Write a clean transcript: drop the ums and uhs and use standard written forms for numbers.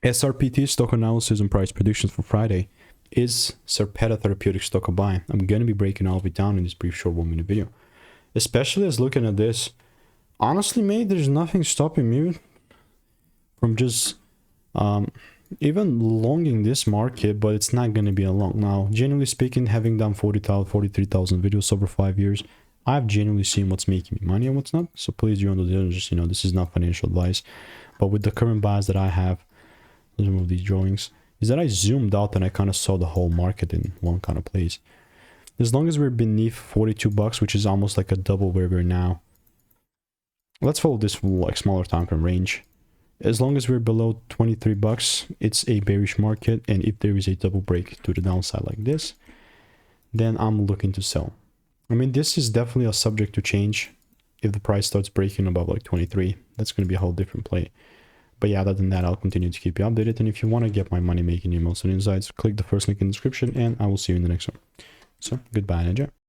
SRPT stock analysis and price predictions for Friday. Is Sarepta Therapeutic stock a buy? I'm going to be breaking all of it down in this brief short 1 minute video. Especially as looking at this, honestly, mate, there's nothing stopping me from just even longing this market, but it's not going to be a long. Now, generally speaking, having done 43,000 videos over 5 years, I've genuinely seen what's making me money and what's not. So please, you know, just, this is not financial advice. But with the current bias that I have, let's remove these drawings, is that I zoomed out and I kind of saw the whole market in one kind of place. As long as we're beneath 42 bucks, which is almost like a double where we're now. Let's follow this like smaller time frame range. As long as we're below 23 bucks, it's a bearish market. And if there is a double break to the downside like this, then I'm looking to sell. I mean, this is definitely a subject to change. If the price starts breaking above like 23, that's going to be a whole different play. But yeah, other than that, I'll continue to keep you updated. And if you want to get my money making emails and insights, click the first link in the description and I will see you in the next one. So goodbye and enjoy.